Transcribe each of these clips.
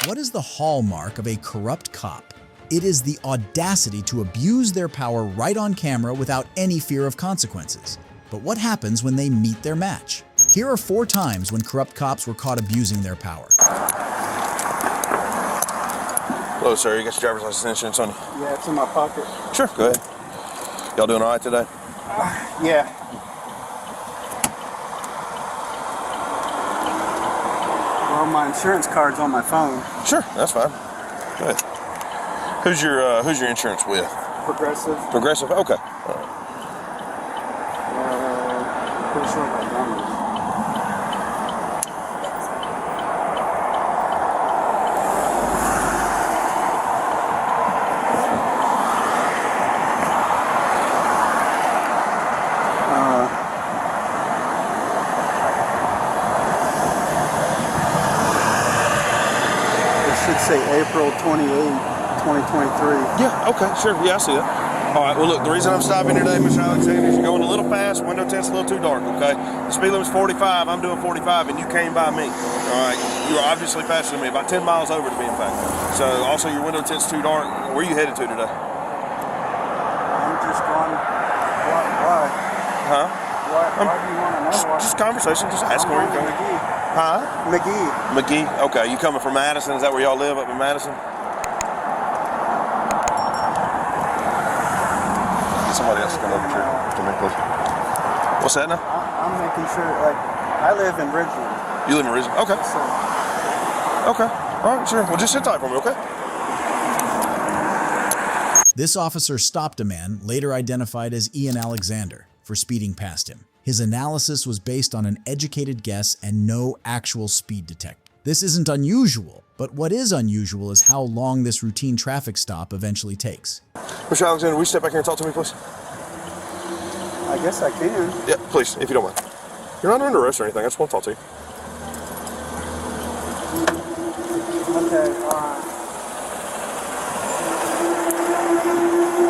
What is the hallmark of a corrupt cop? It is the audacity to abuse their power right on camera without any fear of consequences. But what happens when they meet their match? Here are 4 times when corrupt cops were caught abusing their power. Hello, sir. You got your driver's license and insurance on you? Yeah, it's in my pocket. Sure, go ahead. Y'all doing all right today? Yeah. Well, my insurance card's on my phone. Sure, that's fine. Go ahead. Who's your insurance with? Progressive. Progressive? Okay. All right. Pretty sure about that. Should say April 28, 2023. Yeah, okay, sure. Yeah, I see it. All right, well, look, the reason I'm stopping here today, Mr. Alexander, is you're going a little fast, window tint's a little too dark, okay? The speed limit's 45, I'm doing 45, and you came by me, all right? You are obviously faster than me, about 10 miles over to be in fact. So, also, your window tint's too dark. Where are you headed to today? I'm just going, why? Huh? Why do you want to know? Just conversation, just ask where you're going. McGee. Huh? McGee. McGee? Okay, you coming from Madison? Is that where y'all live, up in Madison? Get somebody else to come over here to me, please. What's that now? I'm making sure, like, I live in Ridgeland. You live in Ridgeland? Okay. So, Okay. All right, sure. Well, just sit tight for me, okay? This officer stopped a man, later identified as Ian Alexander, for speeding past him. His analysis was based on an educated guess and no actual speed detector. This isn't unusual, but what is unusual is how long this routine traffic stop eventually takes. Mr. Alexander, will you step back here and talk to me, please? I guess I can. Yeah, please, if you don't mind. You're not under arrest or anything. I just want to talk to you.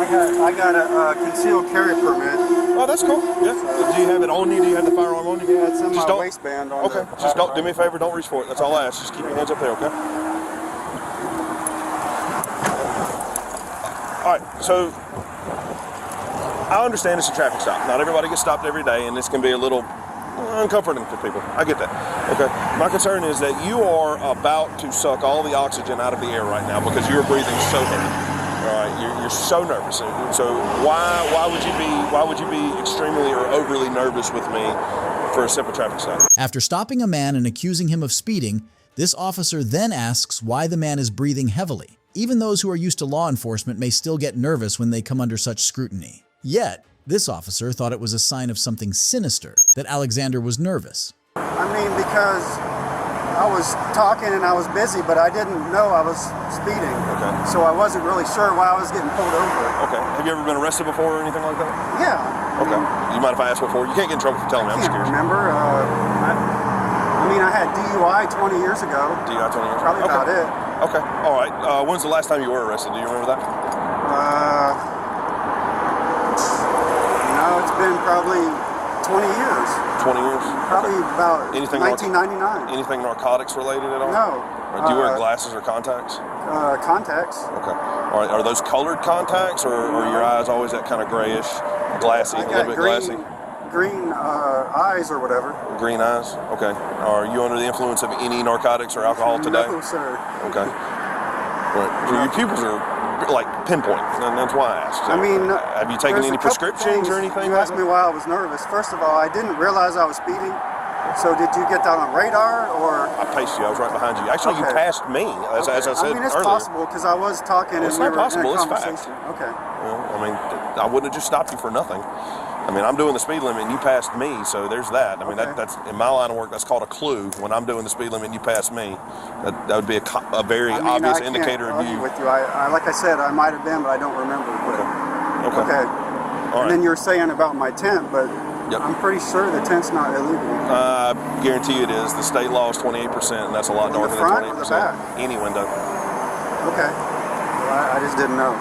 Okay, I got a concealed carry permit. Oh, that's cool. Yeah. Do you have it on you? Do you have the firearm on you? Yeah, it's in Just my don't- waistband. On Okay, just don't, do me a favor, don't reach for it. That's all I ask. Just keep your hands up there, okay? All right, so I understand it's a traffic stop. Not everybody gets stopped every day, and this can be a little uncomforting for people. I get that. Okay. My concern is that you are about to suck all the oxygen out of the air right now because you're breathing so heavy. All right, you're so nervous. So why would you be extremely or overly nervous with me for a simple traffic stop? After stopping a man and accusing him of speeding, this officer then asks why the man is breathing heavily. Even those who are used to law enforcement may still get nervous when they come under such scrutiny. Yet, this officer thought it was a sign of something sinister that Alexander was nervous. I mean, because I was talking and I was busy, but I didn't know I was speeding. Okay. So I wasn't really sure why I was getting pulled over. Okay. Have you ever been arrested before or anything like that? Yeah. Okay. You mind if I ask what for? You can't get in trouble for telling me. I'm just I can't curious. remember. I had DUI 20 years ago. DUI 20 years ago? Probably Okay. about it. Okay. All right. When's the last time you were arrested? Do you remember that? It's been probably 20 years. 20 years? Probably Okay. about Anything 1999. Anything narcotics related at all? No. Or do you wear glasses or contacts? Contacts. Okay. All right. Are those colored contacts, or are your eyes always that kind of grayish, glassy, I a little got bit glassy? green eyes or whatever. Green eyes. Okay. Are you under the influence of any narcotics or alcohol today? No, sir. Okay. Right. So your pupils are like pinpoint, and that's why I asked. I mean, have you taken there's any a couple prescriptions or things. anything? You asked me why I was nervous. First of all, I didn't realize I was speeding. So did you get that on radar or? I paced you. I was right behind you. Actually, you Okay. passed me, as I said I mean, it's earlier. possible because I was talking It's and we not were possible, in a it's fact. conversation. Okay. Well, I mean, I wouldn't have just stopped you for nothing. I mean, I'm doing the speed limit and you passed me, so there's that. I mean, Okay. that's in my line of work. That's called a clue. When I'm doing the speed limit and you pass me, that would be a very obvious I can't indicator of argue you. with you. I like I said, I might have been, but I don't remember. But, Okay. okay. All And then right. you're saying about my tent, but Yep. I'm pretty sure the tent's not illegal. I guarantee you it is. The state law is 28%, and that's a lot On the darker than front or the 28%. back? Any window. Okay. Well, I just didn't know.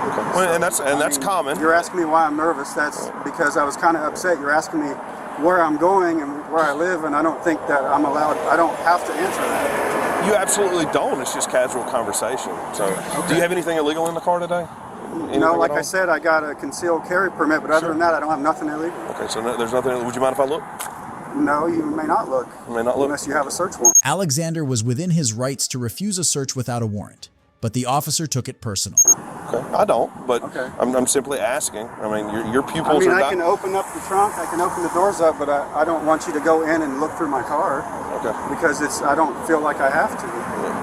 Okay. Well, and that's I mean, common. You're asking me why I'm nervous. That's because I was kind of upset. You're asking me where I'm going and where I live, and I don't think that I'm allowed. I don't have to answer that. You absolutely don't. It's just casual conversation. So, do you have anything illegal in the car today? No, like I said, I got a concealed carry permit, but other than that, I don't have nothing illegal. Okay, so there's nothing. Would you mind if I look? No, you may not look. You may not look. Unless you have a search warrant. Alexander was within his rights to refuse a search without a warrant, but the officer took it personal. Okay, I don't, but Okay. I'm simply asking. I mean, your pupils are I can open up the trunk, I can open the doors up, but I don't want you to go in and look through my car. Okay. Because I don't feel like I have to.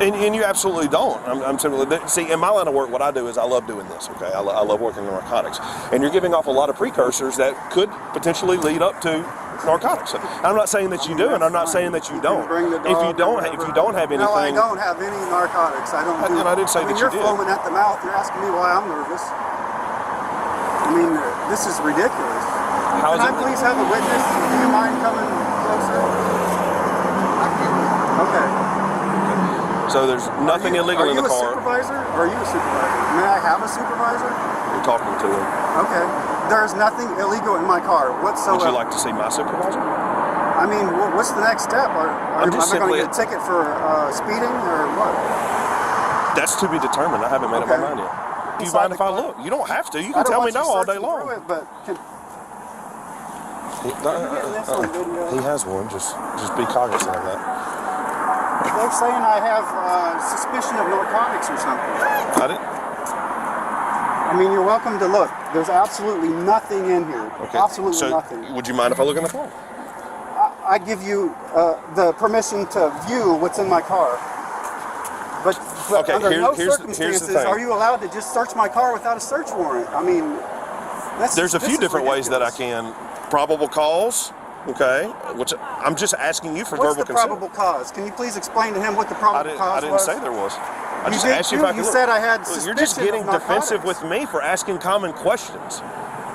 And you absolutely don't. I'm simply, see, in my line of work, what I do is I love doing this, okay? I love working in narcotics. And you're giving off a lot of precursors that could potentially lead up to narcotics. I'm not saying that you do, and I'm not saying that you don't. If you don't have anything. No, I don't have any narcotics. I don't. And I didn't say that you You're did. foaming at the mouth. You're asking me why I'm nervous. I mean, this is ridiculous. Can I please have a witness? Do you mind coming closer? Okay. So there's nothing illegal in the car. Are you a supervisor? Are you a supervisor? May I have a supervisor? You're talking to him. Okay. There's nothing illegal in my car whatsoever. Would you like to see my supervisor? I mean, what's the next step? Am I going to get a ticket for speeding or what? That's to be determined. I haven't made up my mind yet. Do you mind if I look? You don't have to. You can tell me no all day long. But he has one. Just be cognizant of that. They're saying I have suspicion of narcotics or something. I didn't. I mean, you're welcome to look. There's absolutely nothing in here. Okay. Absolutely nothing. Would you mind if I look in the phone? I give you the permission to view what's in my car. But Okay, under no here's the circumstances thing. are you allowed to just search my car without a search warrant. I mean, There's a few different ways that I can. Probable cause, okay, which I'm just asking you for verbal consent. What's the probable cause? Can you please explain to him what the probable cause was? I didn't say there was. I just did asked you if I could You look. said I had suspicion. You're just getting of defensive narcotics. with me for asking common questions.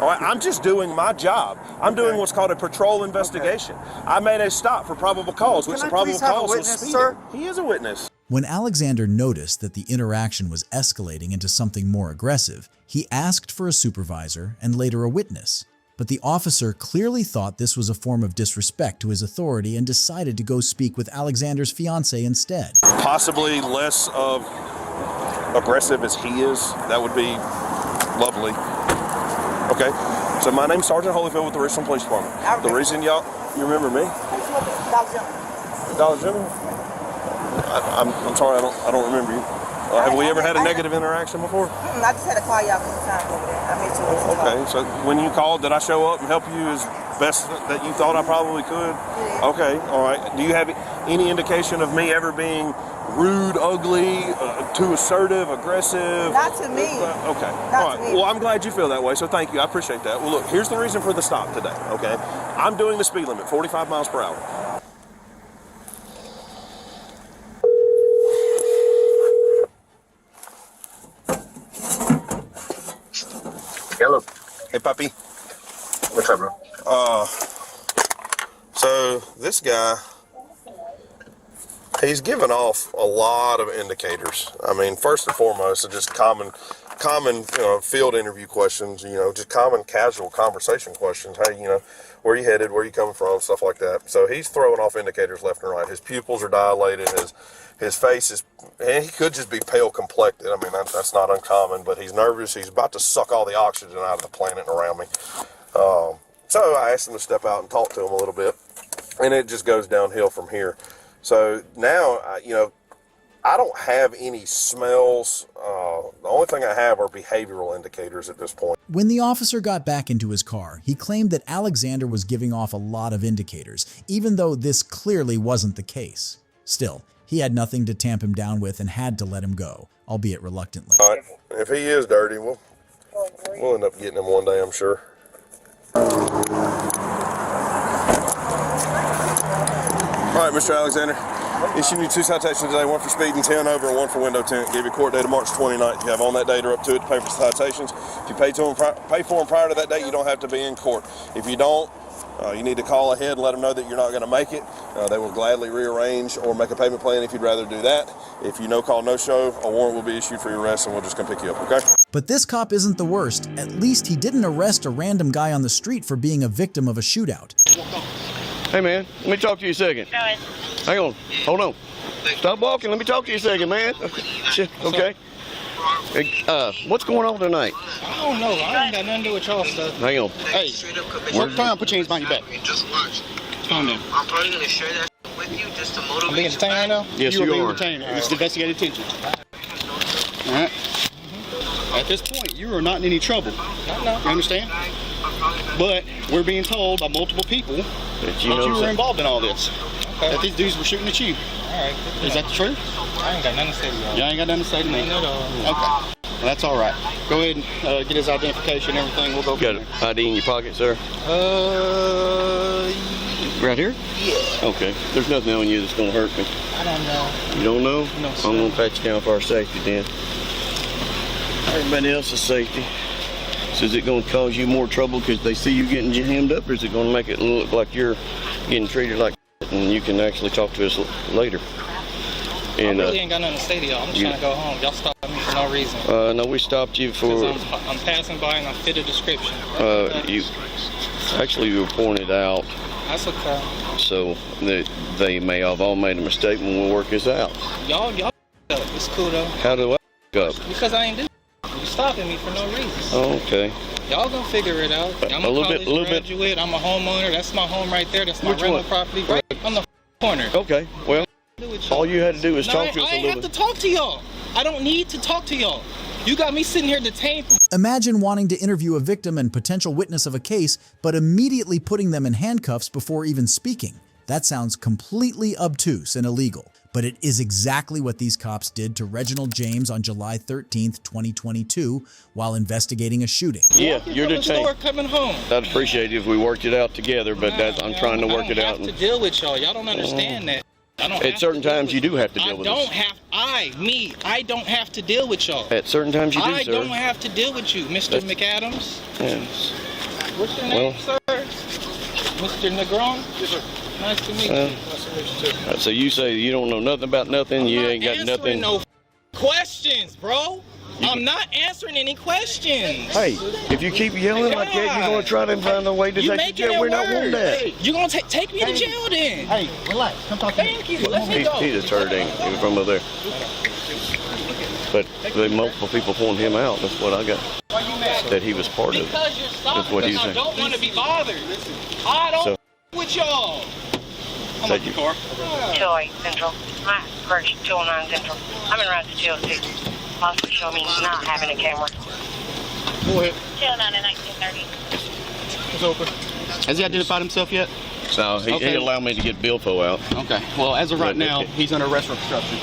All right, I'm just doing my job. I'm doing what's called a patrol investigation. I made a stop for probable cause, which Can the I probable please have a cause was witness, speeding. sir? He is a witness. When Alexander noticed that the interaction was escalating into something more aggressive, he asked for a supervisor and later a witness. But the officer clearly thought this was a form of disrespect to his authority and decided to go speak with Alexander's fiancée instead. Possibly less of aggressive as he is. That would be lovely. Okay, so my name's Sergeant Holyfield with the Richland Police Department. The reason you remember me? Dollar General. I'm sorry, I don't remember you. Have we ever had a negative interaction before? I just had to call you out for time over there. I made sure it was Okay, so when you called, did I show up and help you as best that you thought I probably could? Yeah. Okay, all right. Do you have any indication of me ever being rude, ugly, too assertive, aggressive? Not to me. Okay, Not all right. to me. Well, I'm glad you feel that way, so thank you. I appreciate that. Well, look, here's the reason for the stop today, okay? I'm doing the speed limit, 45 miles per hour. Hello. Hey, puppy. What's up, bro? So this guy, he's giving off a lot of indicators. I mean, first and foremost, are just common, field interview questions. Just common, casual conversation questions. Hey, where you headed? Where you coming from? Stuff like that. So he's throwing off indicators left and right. His pupils are dilated. His face is, and he could just be pale complected. I mean, that's not uncommon. But he's nervous. He's about to suck all the oxygen out of the planet around me. So I asked him to step out and talk to him a little bit, and it just goes downhill from here. So now, I don't have any smells. The only thing I have are behavioral indicators at this point. When the officer got back into his car, he claimed that Alexander was giving off a lot of indicators, even though this clearly wasn't the case. Still, he had nothing to tamp him down with and had to let him go, albeit reluctantly. All right, if he is dirty, we'll end up getting him one day, I'm sure. All right, Mr. Alexander, issuing you 2 citations today, 1 for speeding, 10 over, and 1 for window tint. Give you a court date of March 29th. You have on that date or up to it to pay for citations. If you pay for them prior to that date, you don't have to be in court. If you don't, you need to call ahead and let them know that you're not going to make it. They will gladly rearrange or make a payment plan if you'd rather do that. If you no call, no show, a warrant will be issued for your arrest and we'll just come pick you up, okay? But this cop isn't the worst. At least he didn't arrest a random guy on the street for being a victim of a shootout. Hey man, let me talk to you a second. Hang on, hold on. Stop walking. Let me talk to you a second, man. Okay. What's going on tonight? I don't know. I ain't got nothing to do with y'all stuff. Hang on. Hey, one time, put your hands behind your back. Calm down. I'm probably going to share that with you just to motivate you. I'm being detained right now? Yes, you are. Being are. detained. This is investigative detention. All right. At this point, you are not in any trouble. You understand? But we're being told by multiple people that you were involved in all this. Okay. That these dudes were shooting at you. All right. Is that the truth? I ain't got nothing to say to y'all. You ain't got nothing to say to me? No. Okay. Well, that's all right. Go ahead and get his identification and everything. We'll go. Got an ID in your pocket, sir? Right here? Yeah. Okay. There's nothing on you that's going to hurt me. I don't know. You don't know? No, sir. I'm going to pat you down for our safety then. Everybody else's safety. So is it going to cause you more trouble because they see you getting jammed up, or is it going to make it look like you're getting treated like and you can actually talk to us later? And, I really ain't got nothing to say to y'all. I'm just trying to go home. Y'all stopped me for no reason. No, we stopped you for... I'm passing by and I fit a description. You were pointed out. That's okay. So they may have all made a mistake when we work this out. Y'all it's cool though. How do I up? Because I ain't do. You stopping me for no reason. Oh, okay. Y'all gonna figure it out. I'm a college graduate. I'm a homeowner. That's my home right there. That's my rental property right on the corner. Okay. Well, all you had to do was talk to us a little bit. I ain't have to talk to y'all. I don't need to talk to y'all. You got me sitting here detained. Imagine wanting to interview a victim and potential witness of a case, but immediately putting them in handcuffs before even speaking. That sounds completely obtuse and illegal, but it is exactly what these cops did to Reginald James on July 13th, 2022, while investigating a shooting. Yeah, you're detained. Coming home. I'd appreciate it if we worked it out together, but I'm trying to work it out. I don't have to deal with y'all. Y'all don't understand that. At certain times, you do have to deal with us. I don't have to deal with y'all. At certain times, you do, sir. I don't have to deal with you, Mr. McAdams. Yes. What's your name, sir? Mr. Negron? Yes, sir. Nice to meet you. Nice to meet you, too. So you say you don't know nothing about nothing, you ain't got nothing. No questions, bro. I'm not answering any questions. Hey, if you keep yelling like that, you're going to try to find a way to take you to jail. We're not wanting that. You're going to take me to jail then. Hey, relax. Come talk to me. Thank you. Let me go. He's a turd, ain't he, from over there. But multiple people pointed him out. That's what I got. Why you mad? That he was part of it. Because you're stopping. That's what he's saying. I don't want to be bothered. I don't with y'all. I'm up the car. 208 Central. My first 209 Central. I'm in route to 206. Also show me not having a camera. Go ahead. 209 and 1930. It's open. Has he identified himself yet? No, he allowed me to get billfo out. Okay. Well, as of right now, he's under arrest for obstruction.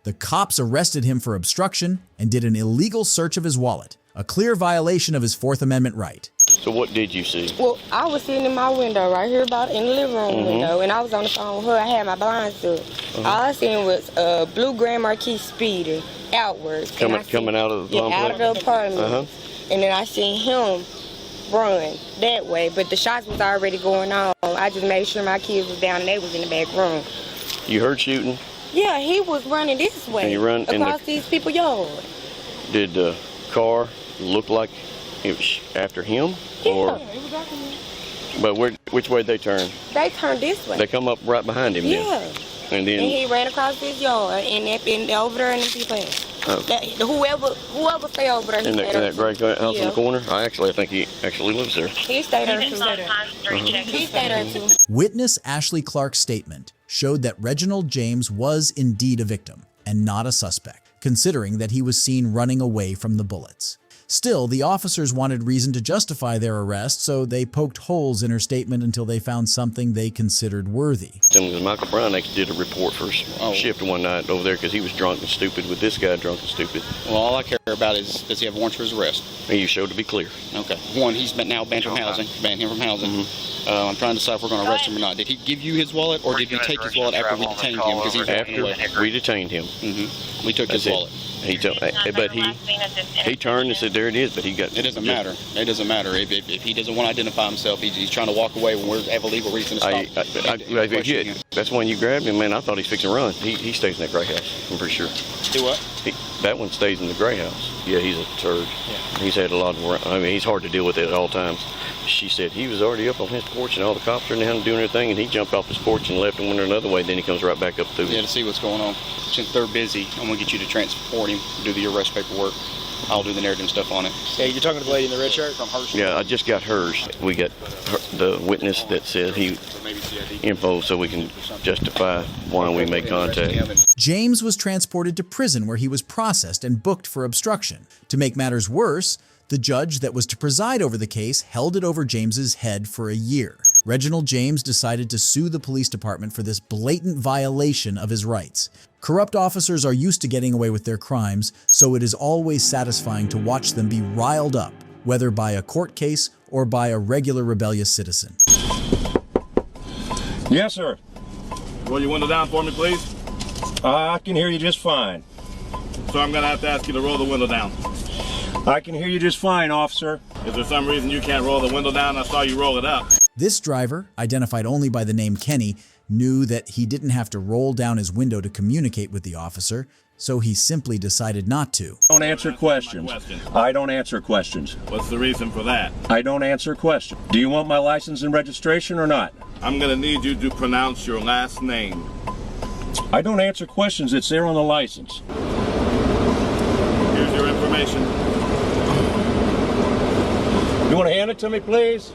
The cops arrested him for obstruction and did an illegal search of his wallet, a clear violation of his Fourth Amendment right. So what did you see? Well, I was sitting in my window right here about in the living room window, and I was on the phone with her. I had my blinds up. All I seen was a blue Grand Marquis speeding outwards. Coming out of the complex? Out of the apartment. And then I seen him run that way, but the shots was already going on. I just made sure my kids was down and they was in the back room. You heard shooting? Yeah, he was running this way. And you run across these people's yard. Did the car look like it was after him? Yeah, or, it was after him. But which way did they turn? They turned this way. They come up right behind him then? And then he ran across his yard and over there in the place. Whoever stay over there. In that gray house in the corner? I think he actually lives there. He stayed there too. He stayed there too. Witness Ashley Clark's statement showed that Reginald James was indeed a victim and not a suspect, considering that he was seen running away from the bullets. Still, the officers wanted reason to justify their arrest, so they poked holes in her statement until they found something they considered worthy. Michael Brown did a report for shift one night over there because he was drunk and stupid with this guy drunk and stupid. Well, all I care about is, does he have warrants for his arrest? And you showed to be clear. Okay. One, he's now banned from housing. Banned him from housing. I'm trying to decide if we're going to arrest him or not. Did he give you his wallet, or did we take his wallet after we detained him? Because he's after we detained him. We took his wallet. But he turned and said, "There it is." But he got. It doesn't matter. It doesn't matter if he doesn't want to identify himself. He's trying to walk away when we have a legal reason to stop. That's when you grabbed him, man. I thought he's fixing to run. He stays in that gray house. I'm pretty sure. Do what? That one stays in the gray house. Yeah, he's a turd. Yeah. He's had a lot of, I mean, he's hard to deal with at all times. She said he was already up on his porch and all the cops are down doing their thing, and he jumped off his porch and left and went another way. Then he comes right back up through. Yeah, to see what's going on. Since they're busy, I'm gonna get you to transport him, do the arrest paperwork. I'll do the narrative and stuff on it. Hey, you're talking to the lady in the red shirt? From her. Yeah, I just got hers. We got the witness that said he info so we can justify why we made contact. James was transported to prison where he was processed and booked for obstruction. To make matters worse, the judge that was to preside over the case held it over James's head for a year. Reginald James decided to sue the police department for this blatant violation of his rights. Corrupt officers are used to getting away with their crimes, so it is always satisfying to watch them be riled up, whether by a court case or by a regular rebellious citizen. Yes, sir. Roll your window down for me, please. I can hear you just fine. So I'm going to have to ask you to roll the window down. I can hear you just fine, officer. Is there some reason you can't roll the window down? I saw you roll it up. This driver, identified only by the name Kenny, knew that he didn't have to roll down his window to communicate with the officer, so he simply decided not to. Don't answer questions. I don't answer questions. What's the reason for that? I don't answer questions. Do you want my license and registration or not? I'm going to need you to pronounce your last name. I don't answer questions. It's there on the license. Here's your information. You want to hand it to me, please?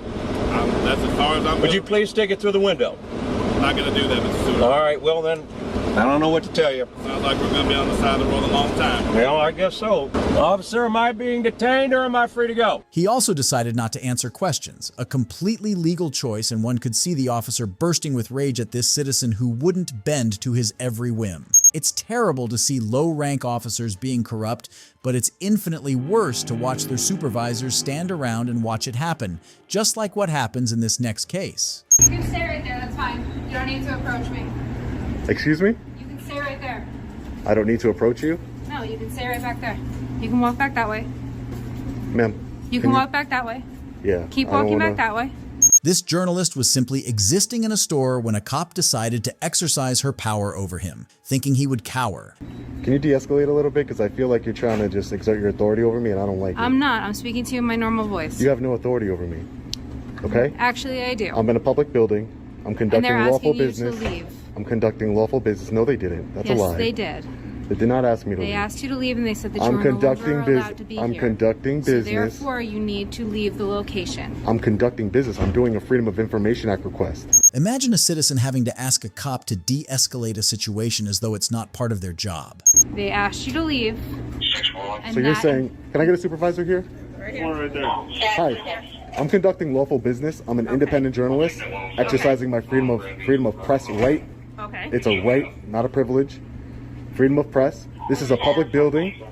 That's as far as I'm Would you please take it through the window? I'm not going to do that, Mr. Stewart. All right, well then, I don't know what to tell you. Sounds like we're going to be on the side of the road a long time. Well, I guess so. Officer, am I being detained or am I free to go? He also decided not to answer questions, a completely legal choice, and one could see the officer bursting with rage at this citizen who wouldn't bend to his every whim. It's terrible to see low-rank officers being corrupt, but it's infinitely worse to watch their supervisors stand around and watch it happen, just like what happens in this next case. You can stay right there, that's fine. You don't need to approach me. Excuse me? You can stay right there. I don't need to approach you? No, you can stay right back there. You can walk back that way. Ma'am. You can walk back that way. Yeah. Keep walking back that way. This journalist was simply existing in a store when a cop decided to exercise her power over him, thinking he would cower. Can you de-escalate a little bit? Because I feel like you're trying to just exert your authority over me and I don't like it. I'm not. I'm speaking to you in my normal voice. You have no authority over me. Okay? Actually, I do. I'm in a public building. I'm conducting lawful business. And they're asking you to leave. I'm conducting lawful business. No, they didn't. That's a lie. Yes, they did. They did not ask me to leave. They asked you to leave and they said that you were no longer allowed to be here. I'm conducting business. So therefore, you need to leave the location. I'm conducting business. I'm doing a Freedom of Information Act request. Imagine a citizen having to ask a cop to de-escalate a situation as though it's not part of their job. They asked you to leave. So you're saying, can I get a supervisor here? Right here. One right there. Hi. I'm conducting lawful business. I'm an independent journalist, exercising my freedom of press right. Okay. It's a right, not a privilege. Freedom of press. This is a public building.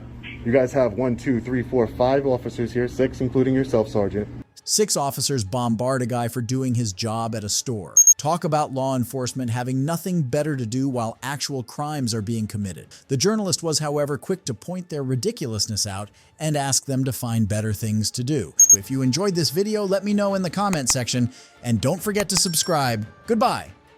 You guys have 1, 2, 3, 4, 5 officers here, 6 including yourself, Sergeant. 6 officers bombard a guy for doing his job at a store. Talk about law enforcement having nothing better to do while actual crimes are being committed. The journalist was, however, quick to point their ridiculousness out and ask them to find better things to do. If you enjoyed this video, let me know in the comment section, and don't forget to subscribe. Goodbye.